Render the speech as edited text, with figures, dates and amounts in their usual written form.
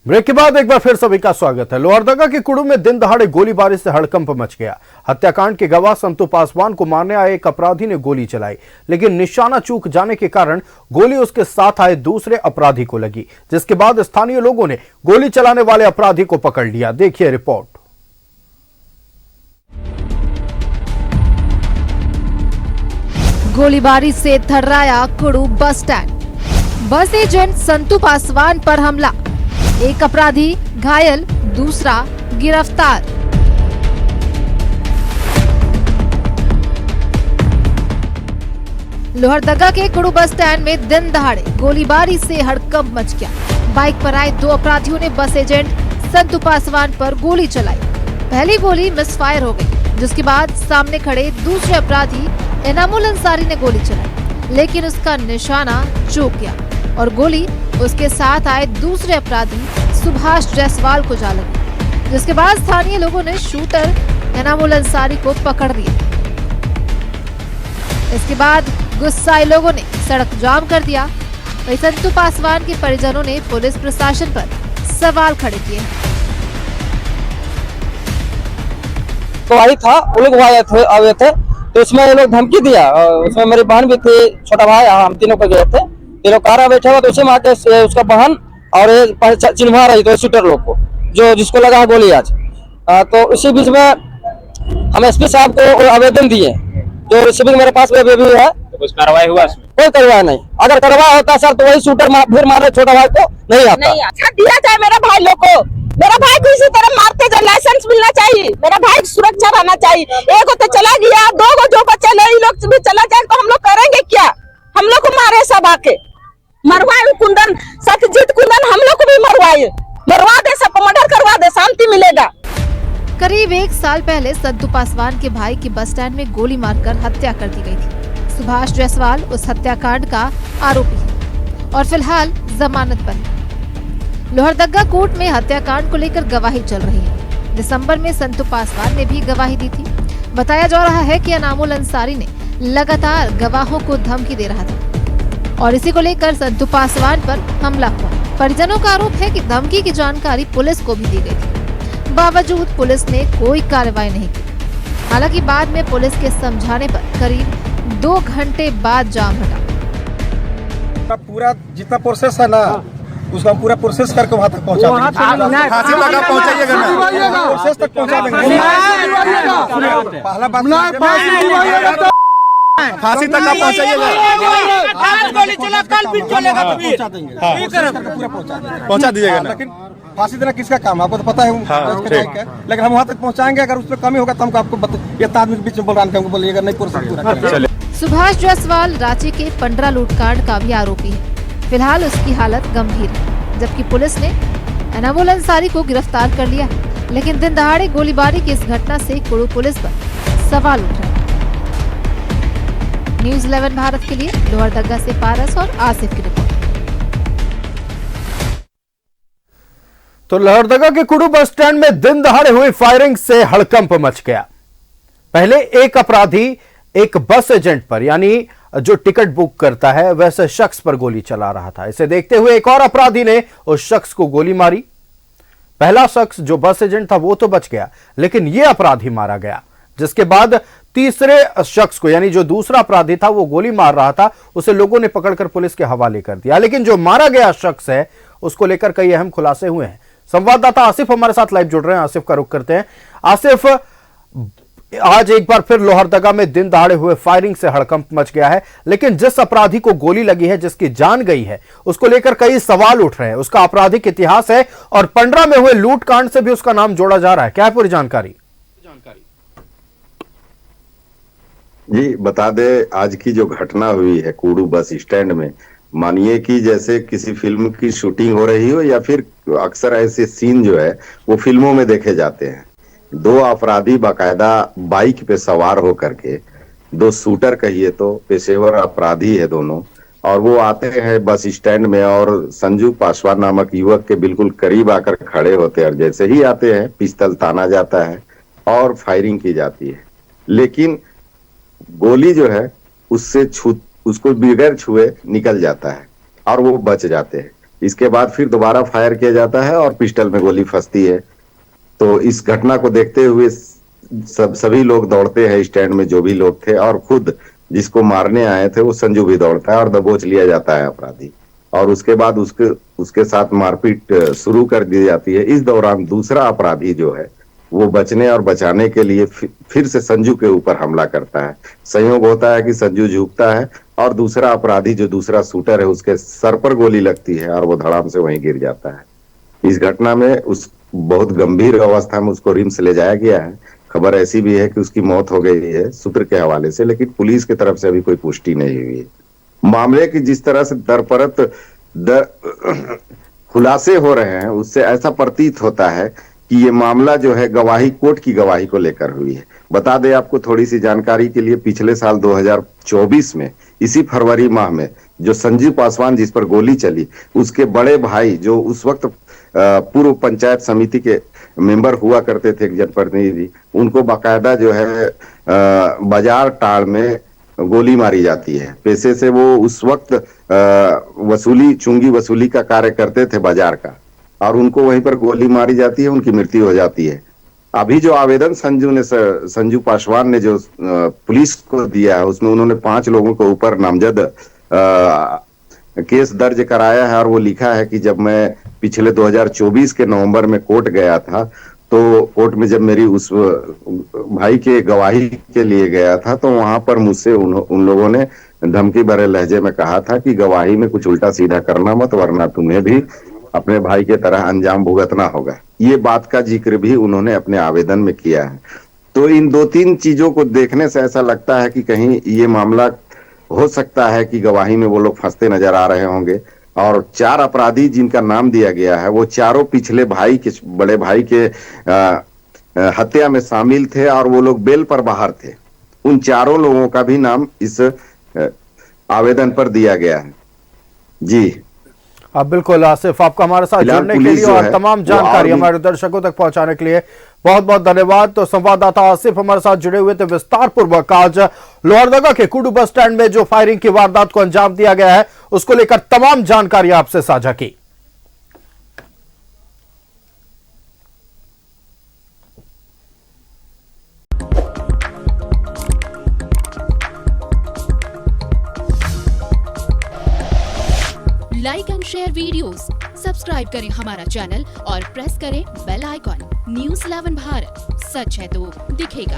Break के बाद एक बार फिर सभी का स्वागत है। लोहरदगा के कुड़ू में दिन दहाड़े गोलीबारी से हड़कंप मच गया। हत्याकांड के गवाह संतू पासवान को मारने आए एक अपराधी ने गोली चलाई, लेकिन निशाना चूक जाने के कारण गोली उसके साथ आए दूसरे अपराधी को लगी, जिसके बाद स्थानीय लोगों ने गोली चलाने वाले अपराधी को पकड़ लिया। देखिए रिपोर्ट। गोलीबारी से थर्राया कुड़ू बस स्टैंड। बस एजेंट संतू पासवान पर हमला, एक अपराधी घायल, दूसरा गिरफ्तार। लोहरदगा के कुड़ू बस स्टैंड में दिन दहाड़े गोलीबारी से हड़कंप मच गया। बाइक पर आए दो अपराधियों ने बस एजेंट संतू पासवान पर गोली चलाई। पहली गोली मिसफायर हो गई, जिसके बाद सामने खड़े दूसरे अपराधी इनामुल अंसारी ने गोली चलाई, लेकिन उसका निशाना चूक गया और गोली उसके साथ आए दूसरे अपराधी सुभाष जायसवाल को जा लगी, जिसके बाद स्थानीय लोगों ने शूटर इनामुल अंसारी को पकड़ लिया। इसके बाद गुस्साए लोगों ने सड़क जाम कर दिया। वहीं संतू पासवान के परिजनों ने पुलिस प्रशासन पर सवाल खड़े किए। तो वही था, वो लोग आए थे तो उसमें ये लोग धमकी दिया। उसमें मेरी बहन भी थी, छोटा भाई, हम तीनों को गए थे। ये लोग कार बैठा हुआ तो उसी में आके उसका बहन और ये चिन्हवा रही तो शूटर लोग को, जो जिसको लगा है गोली आज। तो उसी बीच में हम एसपी साहब को आवेदन दिए, जो रिसीविंग मेरे पास भी है। तो कुछ कार्रवाई हुआ इसमें? कोई कार्रवाई नहीं। अगर कार्रवाई होता सर तो वही शूटर फिर मारे छोटा भाई को नहीं आता। दिया जाए मेरा भाई लोग को, मेरा भाई को इसी तरह मारते जाए, लाइसेंस मिलना चाहिए, मेरा भाई की सुरक्षा रहना चाहिए। एक तो चला गया, दो को जो बच्चे नहीं लोग भी चला जाए तो हम लोग करेंगे क्या? हम लोग को मारे सब आके मरवाए। कुंदन सत्यजीत कुंदन हम लोग को भी मरवा दे, सबको मर्डर करवा दे, शांति मिलेगा। करीब एक साल पहले संतू पासवान के भाई की बस स्टैंड में गोली मारकर हत्या कर दी गई थी। सुभाष जायसवाल उस हत्याकांड का आरोपी है और फिलहाल जमानत पर है। लोहरदगा कोर्ट में हत्याकांड को लेकर गवाही चल रही है। दिसंबर में संतू पासवान ने भी गवाही दी थी। बताया जा रहा है कि इनामुल अंसारी ने लगातार गवाहों को धमकी दे रहा था और इसी को लेकर संतू पासवान पर हमला हुआ। परिजनों का आरोप है कि धमकी की जानकारी पुलिस को भी दी गई थी, बावजूद पुलिस ने कोई कार्रवाई नहीं की। हालांकि बाद में पुलिस के समझाने पर करीब 2 घंटे बाद जाम हटा। पूरा जितना प्रोसेस है ना, उसका हम पूरा प्रोसेस करके वहाँ तक पहुँचा देंगे। फांसी तक पहुँचाइएगा ना, प्रोसेस तक पहुँचा देंगे। पहला बात फांसी तक आप पहुँचाइएगा, पहुँचा दीजिएगा। लेकिन फांसी देना किसका काम है आपको तो पता है, लेकिन हम वहाँ तक पहुँचाएंगे। अगर उसमें कमी होगा तो हमको आपको ये आदमी के बीच में बोलिएगा नहीं प्रोसेस। सुभाष जायसवाल रांची के 15 लूटकांड का भी आरोपी है। फिलहाल उसकी हालत गंभीर है, जबकि पुलिस ने इनामुल अंसारी को गिरफ्तार कर लिया है। लेकिन दिन दहाड़े गोलीबारी की इस घटना से कुड़ू पुलिस पर सवाल उठ रहे हैं। न्यूज़ 11 भारत के लिए लोहरदगा से पारस और आसिफ की रिपोर्ट। तो लोहरदगा के कुड़ू बस स्टैंड में दिन दहाड़े हुई फायरिंग से हड़कंप मच गया। पहले एक अपराधी एक बस एजेंट पर, यानी जो टिकट बुक करता है वैसे शख्स पर गोली चला रहा था। इसे देखते हुए एक और अपराधी ने उस शख्स को गोली मारी। पहला शख्स जो बस एजेंट था वो तो बच गया, लेकिन यह अपराधी मारा गया, जिसके बाद तीसरे शख्स को, यानी जो दूसरा अपराधी था वो गोली मार रहा था, उसे लोगों ने पकड़कर पुलिस के हवाले कर दिया। लेकिन जो मारा गया शख्स है उसको लेकर कई अहम खुलासे हुए हैं। संवाददाता आसिफ हमारे साथ लाइव जुड़ रहे हैं। आसिफ का रुख करते हैं। आसिफ, आज एक बार फिर लोहरदगा में दिन दहाड़े हुए फायरिंग से हड़कंप मच गया है, लेकिन जिस अपराधी को गोली लगी है, जिसकी जान गई है, उसको लेकर कई सवाल उठ रहे हैं। उसका आपराधिक इतिहास है और 15 में हुए लूटकांड से भी उसका नाम जोड़ा जा रहा है। क्या है पूरी जानकारी? जी बता दे, आज की जो घटना हुई है कुड़ू बस स्टैंड में, मानिए कि जैसे किसी फिल्म की शूटिंग हो रही हो, या फिर अक्सर ऐसे सीन जो है वो फिल्मों में देखे जाते हैं। 2 अपराधी बाकायदा बाइक पे सवार होकर के, 2 शूटर कहिए तो पेशेवर अपराधी है दोनों, और वो आते हैं बस स्टैंड में और संजू पासवान नामक युवक के बिल्कुल करीब आकर खड़े होते हैं। और जैसे ही आते हैं पिस्तौल ताना जाता है और फायरिंग की जाती है। लेकिन गोली जो है उसको बगैर छुए निकल जाता है और वो बच जाते हैं। इसके बाद फिर दोबारा फायर किया जाता है और पिस्टल में गोली फंसती है। तो इस घटना को देखते हुए सभी लोग दौड़ते हैं स्टैंड में, जो भी लोग थे, और खुद जिसको मारने आए थे वो संजू भी दौड़ता है और दबोच लिया जाता है अपराधी, और उसके बाद उसके साथ मारपीट शुरू कर दी जाती है। इस दौरान दूसरा अपराधी जो है वो बचने और बचाने के लिए फिर से संजू के ऊपर हमला करता है। संयोग होता है कि संजू झुकता है और दूसरा अपराधी जो दूसरा शूटर है उसके सर पर गोली लगती है और वो धड़ाम से वहीं गिर जाता है। इस घटना में उस बहुत गंभीर अवस्था में उसको रिम्स ले जाया गया है। खबर ऐसी भी है कि उसकी मौत हो गई है सूत्र के हवाले से, लेकिन पुलिस की तरफ से अभी कोई पुष्टि नहीं हुई है। मामले की जिस तरह से दरपरत खुलासे हो रहे हैं उससे ऐसा प्रतीत होता है कि ये मामला जो है गवाही, कोर्ट की गवाही को लेकर हुई है। बता दें आपको थोड़ी सी जानकारी के लिए, पिछले साल 2024 में इसी फरवरी माह में जो संजीव पासवान जिस पर गोली चली, उसके बड़े भाई जो उस वक्त पूर्व पंचायत समिति के मेंबर हुआ करते थे, एक जनप्रतिनिधि, उनको बाकायदा जो है बाजार टाड़ में गोली मारी जाती है। पैसे से वो उस वक्त चुंगी वसूली का कार्य करते थे बाजार का, और उनको वहीं पर गोली मारी जाती है, उनकी मृत्यु हो जाती है। अभी जो आवेदन संजू पासवान ने जो पुलिस को दिया है उसमें उन्होंने 5 लोगों के ऊपर नामजद केस दर्ज कराया है, और वो लिखा है कि जब मैं पिछले 2024 के नवंबर में कोर्ट गया था, तो कोर्ट में जब मेरी उस भाई के गवाही के लिए गया था, तो वहां पर मुझसे उन लोगों ने धमकी भरे लहजे में कहा था कि गवाही में कुछ उल्टा सीधा करना मत, वरना तुम्हें भी अपने भाई के तरह अंजाम भुगतना होगा। ये बात का जिक्र भी उन्होंने अपने आवेदन में किया है। तो इन 2-3 चीजों को देखने से ऐसा लगता है कि कहीं ये मामला हो सकता है कि गवाही में वो लोग फंसते नजर आ रहे होंगे। और 4 अपराधी जिनका नाम दिया गया है वो चारों पिछले भाई के, बड़े भाई के हत्या में शामिल थे, और वो लोग बेल पर बाहर थे। उन चारों लोगों का भी नाम इस आवेदन पर दिया गया है। जी अब बिल्कुल आसिफ, आपका हमारे साथ जुड़ने के लिए और तमाम जानकारी हमारे दर्शकों तक पहुंचाने के लिए बहुत बहुत धन्यवाद। तो संवाददाता आसिफ हमारे साथ जुड़े हुए थे विस्तार पूर्वक। आज लोहरदगा के कुडू बस स्टैंड में जो फायरिंग की वारदात को अंजाम दिया गया है उसको लेकर तमाम जानकारी आपसे साझा की। Like and share videos, subscribe करें हमारा चैनल और प्रेस करें बेल आइकॉन। न्यूज़ 11 भारत, सच है तो दिखेगा।